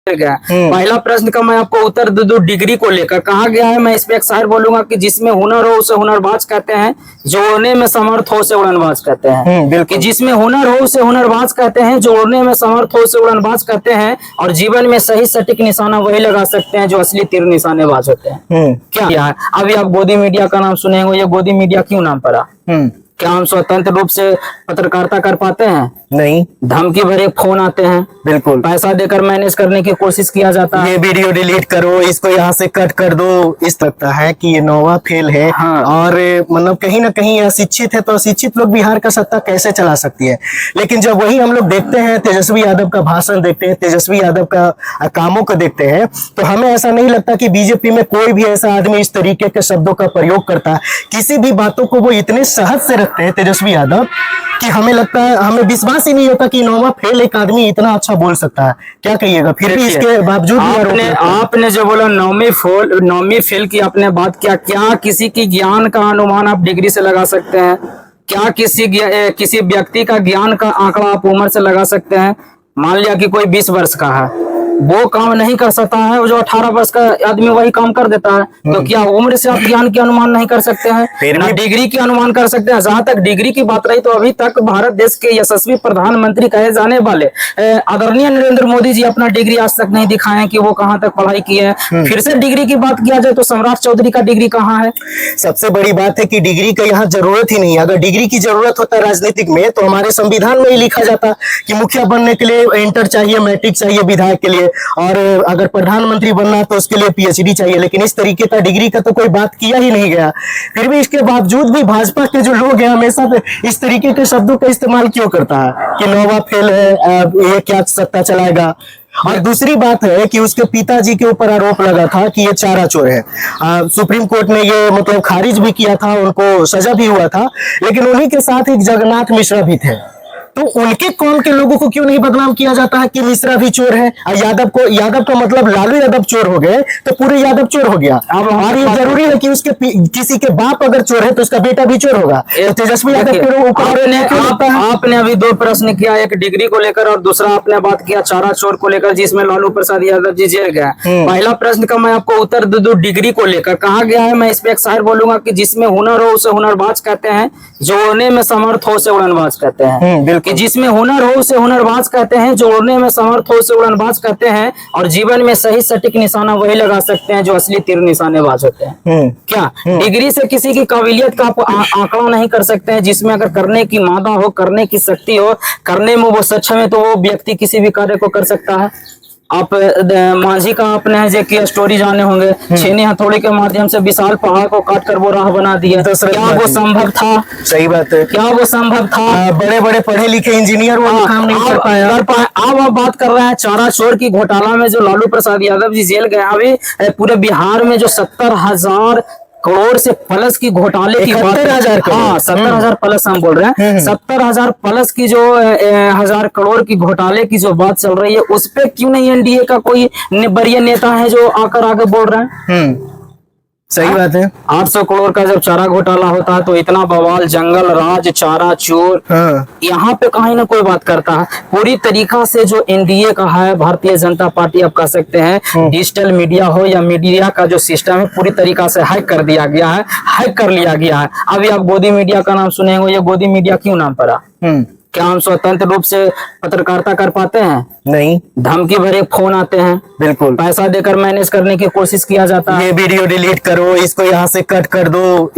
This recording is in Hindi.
गया। पहला प्रश्न का मैं आपको उत्तर दे दूं डिग्री को लेकर। कहा गया है, मैं इस पे एक शायर बोलूंगा कि जिसमें हुनर हो उसे हुनरबाज कहते हैं, जो उड़ने में समर्थ हो उसे उड़नबाज कहते हैं। कि जिसमें हुनर हो उसे हुनरबाज कहते हैं, जो उड़ने में समर्थ हो उसे उड़नबाज कहते हैं, और जीवन में सही सटीक निशाना वही लगा सकते हैं जो असली तीर निशानेबाज होते हैं। क्या है, अभी आप गोदी मीडिया का नाम सुने होंगे। ये गोदी मीडिया क्यों नाम पड़ा? क्या हम स्वतंत्र रूप से पत्रकारिता कर पाते हैं? नहीं। धमकी भरे फोन आते हैं, बिल्कुल पैसा देकर मैनेज करने की कोशिश किया जाता है। ये वीडियो डिलीट करो, इसको यहाँ से कट कर दो। इस लगता है कि ये नोवा फेल है। हाँ। और मतलब कहीं ना कहीं अशिक्षित है, तो अशिक्षित लोग बिहार का सत्ता कैसे चला सकती है। लेकिन जब वही हम लोग देखते हैं, तेजस्वी यादव का भाषण देखते हैं, तेजस्वी यादव का कामों को देखते हैं, तो हमें ऐसा नहीं लगता कि बीजेपी में कोई भी ऐसा आदमी इस तरीके के शब्दों का प्रयोग करता है। किसी भी बातों को वो इतने सहज से रखते हैं तेजस्वी यादव कि हमें लगता है, हमें विश्वास ही नहीं होता कि नोवा फेल एक आदमी इतना अच्छा बोल सकता है। क्या कहिएगा? फिर भी इसके बावजूद आपने जो बोला नौवीं फेल की आपने बात किया, क्या किसी की ज्ञान का अनुमान आप डिग्री से लगा सकते हैं? क्या किसी व्यक्ति का ज्ञान का आंकड़ा आप उम्र से लगा सकते हैं? मान लिया कि कोई 20 वर्ष का है, वो काम नहीं कर सकता है, जो 18 वर्ष का आदमी वही काम कर देता है। तो क्या उम्र से आप ज्ञान के अनुमान नहीं कर सकते हैं? ना डिग्री के अनुमान कर सकते हैं। जहां तक डिग्री की बात रही, तो अभी तक भारत देश के यशस्वी प्रधानमंत्री कहे जाने वाले आदरणीय नरेंद्र मोदी जी अपना डिग्री आज तक नहीं दिखाए कि वो कहां तक पढ़ाई की है। फिर से डिग्री की बात किया जाए तो सम्राट चौधरी का डिग्री कहाँ है? सबसे बड़ी बात है कि डिग्री का यहाँ जरूरत ही नहीं। अगर डिग्री की जरूरत होता राजनीतिक में, तो हमारे संविधान में ही लिखा जाता कि मुखिया बनने के लिए इंटर चाहिए, मैट्रिक चाहिए विधायक के लिए, और अगर प्रधानमंत्री बनना है तो उसके लिए पीएचडी चाहिए। लेकिन इस तरीके का डिग्री का तो कोई बात किया ही नहीं गया। फिर भी इसके बावजूद भी भाजपा के जो लोग हैं हमेशा इस तरीके के शब्दों का इस्तेमाल क्यों करता है कि नोवा फेल है, ये क्या सत्ता चलाएगा। और दूसरी बात है कि उसके पिताजी के ऊपर आरोप लगा था कि ये चारा चोर है। सुप्रीम कोर्ट ने ये मतलब खारिज भी किया था, उनको सजा भी हुआ था। लेकिन उन्हीं के साथ एक जगन्नाथ मिश्रा भी थे, तो उनके कौम के लोगों को क्यों नहीं बदनाम किया जाता है कि मिश्रा भी चोर है? यादव का मतलब लालू यादव चोर हो गए तो पूरे यादव चोर हो गया। और ये जरूरी है कि उसके किसी के बाप अगर चोर है तो उसका बेटा भी चोर होगा। तो तेजस्वी यादव के ऊपर आपने अभी 2 प्रश्न किया, एक डिग्री को लेकर और दूसरा आपने बात किया चारा चोर को लेकर, जिसमें लालू प्रसाद यादव जी जेल गए। पहला प्रश्न का मैं आपको उत्तर दे दूं डिग्री को लेकर। कहा गया है, मैं इस पे एक शायर बोलूंगा कि जिसमें हुनर हो उसे हुनरबाज कहते हैं, जो उड़ने में समर्थ हो उसे उड़नबाज कहते हैं। कि जिसमें हुनर हो उसे हुनरबाज कहते हैं, जो उड़ने में समर्थ हो उसे उड़नबाज कहते हैं, और जीवन में सही सटीक निशाना वही लगा सकते हैं जो असली तीर निशानेबाज होते हैं। क्या डिग्री से किसी की काबिलियत का आप आंकड़ा नहीं कर सकते हैं? जिसमें अगर करने की मादा हो, करने की शक्ति हो, करने में वो सक्षम है, तो वो व्यक्ति किसी भी कार्य को कर सकता है। आप मांझी का आपने जो की स्टोरी जाने होंगे, छेनी हथौड़े के माध्यम से विशाल पहाड़ को काट कर वो राह बना दिया। क्या वो संभव था? सही बात है। क्या वो संभव था? बड़े बड़े पढ़े लिखे इंजीनियर वो काम नहीं कर पाया। अब आप बात कर रहे हैं चारा चोर की घोटाला में जो लालू प्रसाद यादव जी जेल गए। अभी पूरे बिहार में जो 70,000 करोड़ से प्लस की घोटाले की बात, 70,000 प्लस हम बोल रहे हैं, 70,000 प्लस की जो 1,000 करोड़ की घोटाले की जो बात चल रही है, उस पे क्यों नहीं एनडीए का कोई बड़े नेता है जो आकर आगे बोल रहे हैं? सही बात है। 800 करोड़ का जब चारा घोटाला होता है तो इतना बवाल, जंगल राज, चारा चोर, यहाँ पे कहीं ना कोई बात करता है। पूरी तरीका से जो एनडीए का है, भारतीय जनता पार्टी आप कह सकते हैं, डिजिटल मीडिया हो या मीडिया का जो सिस्टम है, पूरी तरीका से हैक कर दिया गया है, हैक कर लिया गया है। अभी आप गोदी मीडिया का नाम सुने होंगे। ये गोदी मीडिया क्यों नाम पड़ा? क्या हम स्वतंत्र रूप से पत्रकारिता कर पाते हैं? नहीं। धमकी भरे फोन आते हैं, बिल्कुल पैसा देकर मैनेज करने की कोशिश किया जाता है। ये वीडियो डिलीट करो, इसको यहाँ से कट कर दो।